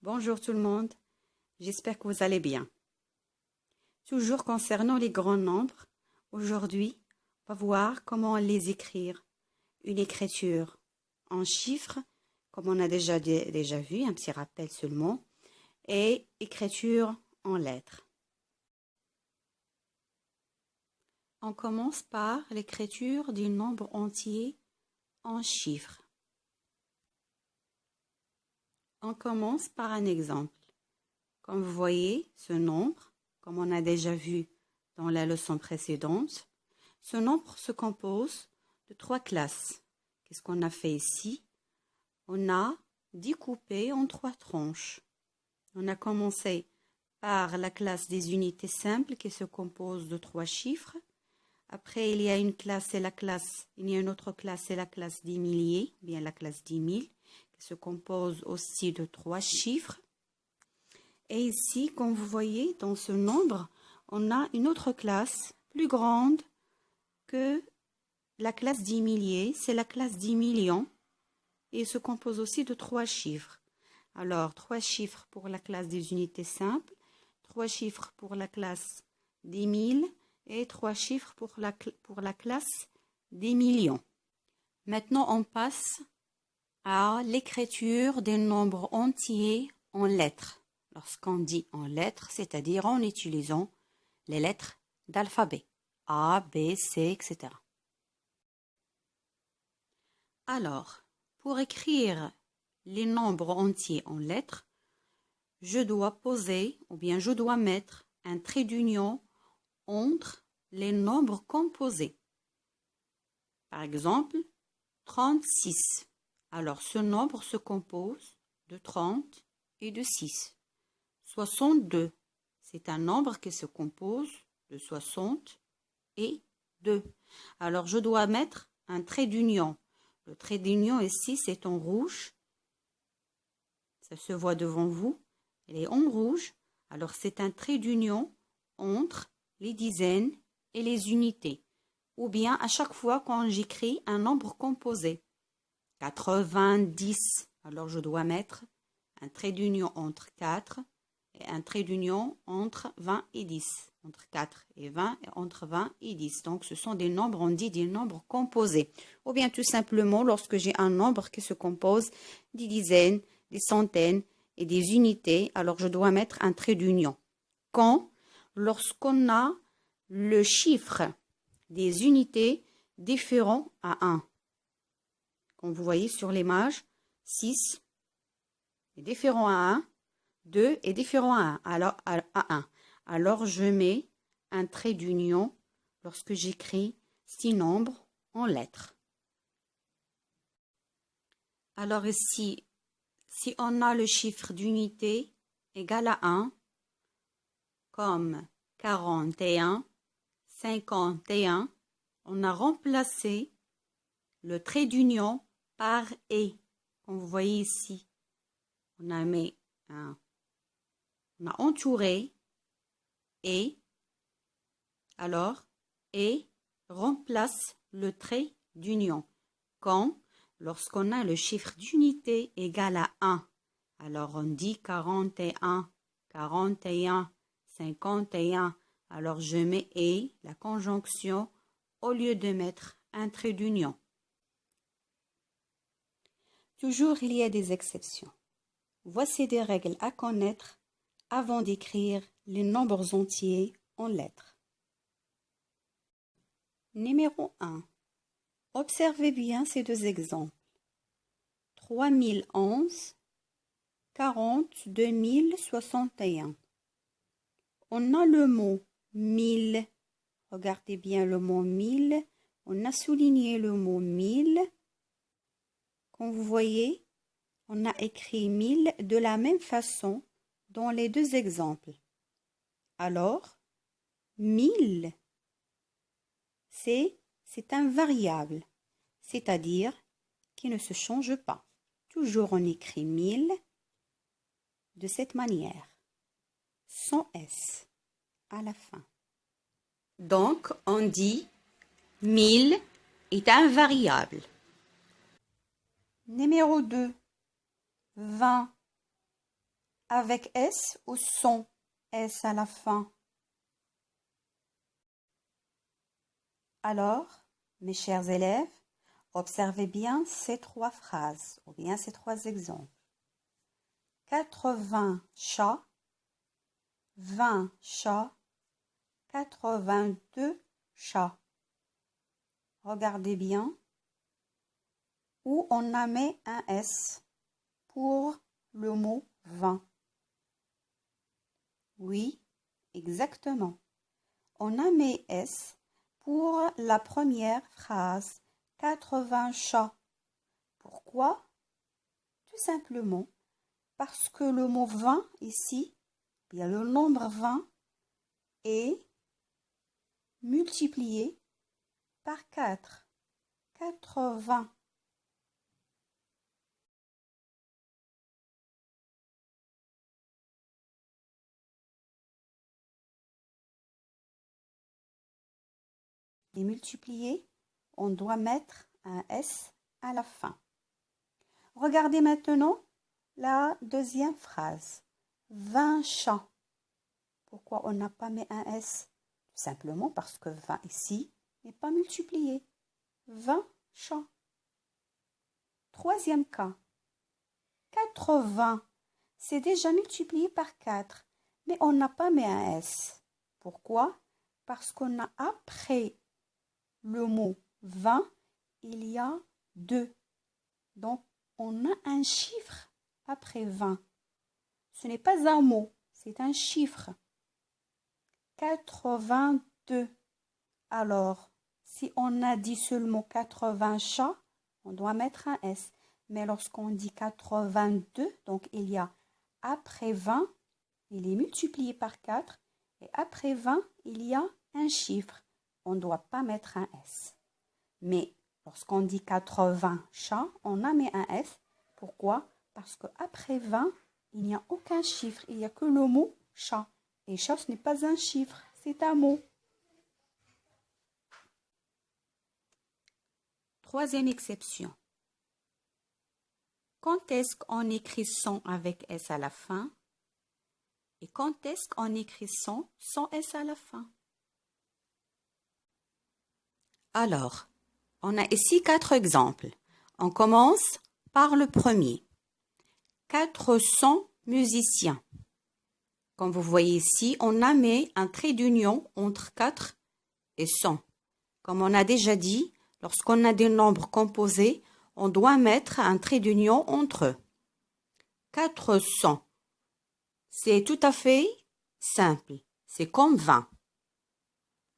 Bonjour tout le monde, j'espère que vous allez bien. Toujours concernant les grands nombres, aujourd'hui, on va voir comment les écrire. Une écriture en chiffres, comme on a déjà vu, un petit rappel seulement, et écriture en lettres. On commence par l'écriture du nombre entier en chiffres. On commence par un exemple. Comme vous voyez, ce nombre, comme on a déjà vu dans la leçon précédente, ce nombre se compose de 3 classes. Qu'est-ce qu'on a fait ici? On a découpé en 3 tranches. On a commencé par la classe des unités simples qui se compose de 3 chiffres. Après, il y a une autre classe, c'est la classe des milliers, bien la classe 10 000, qui se compose aussi de 3 chiffres. Et ici, comme vous voyez, dans ce nombre, on a une autre classe plus grande que la classe 10 milliers, c'est la classe 10 millions, et il se compose aussi de 3 chiffres. Alors, 3 chiffres pour la classe des unités simples, 3 chiffres pour la classe des 1000, et 3 chiffres pour la classe des millions. Maintenant, on passe à l'écriture des nombres entiers en lettres. Lorsqu'on dit en lettres, c'est-à-dire en utilisant les lettres d'alphabet, A, B, C, etc. Alors, pour écrire les nombres entiers en lettres, je dois poser ou bien je dois mettre un trait d'union entre les nombres composés. Par exemple, 36. Alors, ce nombre se compose de 30 et de 6. 62. C'est un nombre qui se compose de 60 et 2. Alors, je dois mettre un trait d'union. Le trait d'union ici, c'est en rouge. Ça se voit devant vous. Il est en rouge. Alors, c'est un trait d'union entre les dizaines et les unités. Ou bien, à chaque fois quand j'écris un nombre composé. 90. Alors, je dois mettre un trait d'union entre 4 et un trait d'union entre 20 et 10. Entre 4 et 20 et entre 20 et 10. Donc, ce sont des nombres, on dit des nombres composés. Ou bien, tout simplement, lorsque j'ai un nombre qui se compose des dizaines, des centaines et des unités, alors je dois mettre un trait d'union. Lorsqu'on a le chiffre des unités différent à 1. Comme vous voyez sur l'image, 6 est différent à 1, 2 est différent à 1. Alors, je mets un trait d'union lorsque j'écris 6 nombres en lettres. Alors ici, si on a le chiffre d'unité égal à 1, comme 41, 51, on a remplacé le trait d'union par « et ». Comme vous voyez ici, on a entouré « et ». Alors, « et » remplace le trait d'union. Lorsqu'on a le chiffre d'unité égal à 1, alors on dit 41, 41, 51. Alors, je mets « et », la conjonction, au lieu de mettre un trait d'union. Toujours, il y a des exceptions. Voici des règles à connaître avant d'écrire les nombres entiers en lettres. Numéro 1. Observez bien ces 2 exemples. 3011, 42 061. On a le mot 1000. Regardez bien le mot 1000. On a souligné le mot 1000. Comme vous voyez, on a écrit 1000 de la même façon dans les 2 exemples. Alors, 1000, c'est un variable, c'est-à-dire qui ne se change pas. Toujours on écrit 1000 de cette manière, sans S à la fin. Donc, on dit 1000 est un variable. Numéro 2, 20. avec S ou sans S à la fin? Alors, mes chers élèves, observez bien ces trois phrases ou bien ces trois exemples. 80 chats, 20 chats, 82 chats. Regardez bien où on a mis un S pour le mot 20. Oui, exactement. On a mis S pour la première phrase, 80 chats. Pourquoi? Tout simplement parce que le mot 20 ici, bien le nombre 20 est multiplié par 4. 80. Et multiplié, on doit mettre un S à la fin. Regardez maintenant la deuxième phrase. 20 chats. Pourquoi on n'a pas mis un S? Tout simplement parce que 20 ici n'est pas multiplié. 20 chats. Troisième cas. 80. C'est déjà multiplié par 4. Mais on n'a pas mis un S. Pourquoi? Parce qu'on a après le mot 20, il y a 2. Donc, on a un chiffre après 20. Ce n'est pas un mot, c'est un chiffre. 82. Alors, si on a dit seulement 80 chats, on doit mettre un S. Mais lorsqu'on dit 82, donc il y a après 20, il est multiplié par 4. Et après 20, il y a un chiffre. On ne doit pas mettre un S. Mais lorsqu'on dit 80 chats, on a mis un S. Pourquoi? Parce qu'après 20, il n'y a aucun chiffre. Il n'y a que le mot chat. Et chat, ce n'est pas un chiffre, c'est un mot. Troisième exception. Quand est-ce qu'on écrit sans avec S à la fin? Et quand est-ce qu'on écrit sans S à la fin? Alors, on a ici 4 exemples. On commence par le premier. 400 musiciens. Comme vous voyez ici, on a mis un trait d'union entre 4 et 100. Comme on a déjà dit, lorsqu'on a des nombres composés, on doit mettre un trait d'union entre eux. 400. C'est tout à fait simple. C'est comme 20.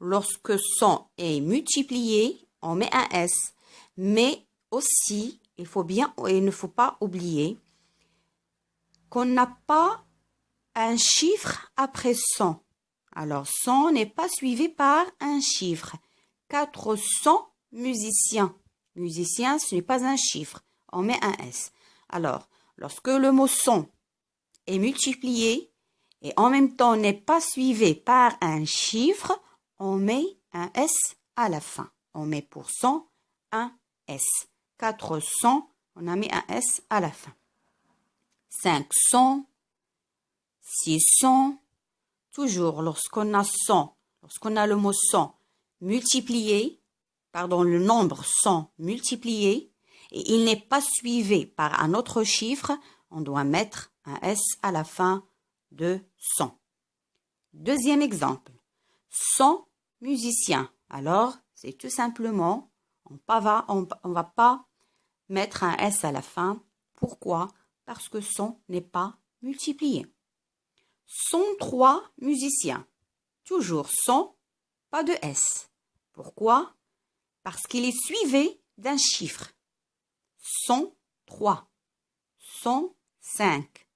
Lorsque 100 est multiplié, on met un S. Mais aussi, il ne faut pas oublier qu'on n'a pas un chiffre après 100. Alors, 100 n'est pas suivi par un chiffre. 400 musiciens. Musiciens, ce n'est pas un chiffre. On met un S. Alors, lorsque le mot 100 est multiplié et en même temps n'est pas suivi par un chiffre, on met un S à la fin. On met pour 100 un S. 400, on a mis un S à la fin. 500, 600, toujours lorsqu'on a 100, lorsqu'on a le mot 100 multiplié, le nombre 100 multiplié, et il n'est pas suivi par un autre chiffre, on doit mettre un S à la fin de 100. Deuxième exemple, 100 musiciens. Alors, c'est tout simplement, on va pas mettre un S à la fin. Pourquoi? Parce que 100 n'est pas multiplié. 103 musiciens. Toujours 100, pas de S. Pourquoi? Parce qu'il est suivi d'un chiffre. 103, 105,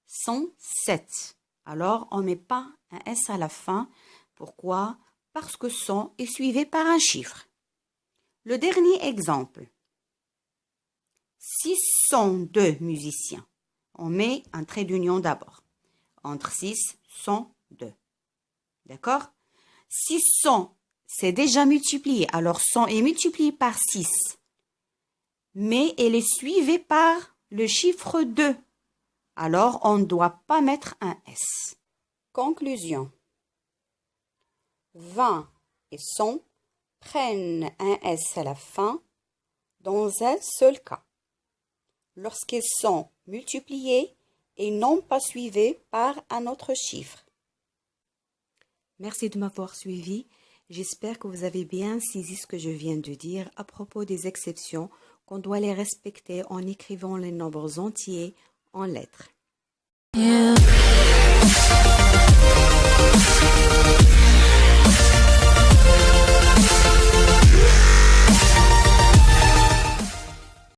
107. Alors, on ne met pas un S à la fin. Pourquoi? Parce que 100 est suivi par un chiffre. Le dernier exemple. 602 musiciens. On met un trait d'union d'abord. Entre 6, 102. D'accord? 600, c'est déjà multiplié. Alors, 100 est multiplié par 6. Mais elle est suivie par le chiffre 2. Alors, on ne doit pas mettre un S. Conclusion. 20 et 100 prennent un S à la fin dans un seul cas, lorsqu'ils sont multipliés et non pas suivis par un autre chiffre. Merci de m'avoir suivi. J'espère que vous avez bien saisi ce que je viens de dire à propos des exceptions, qu'on doit les respecter en écrivant les nombres entiers en lettres. Yeah.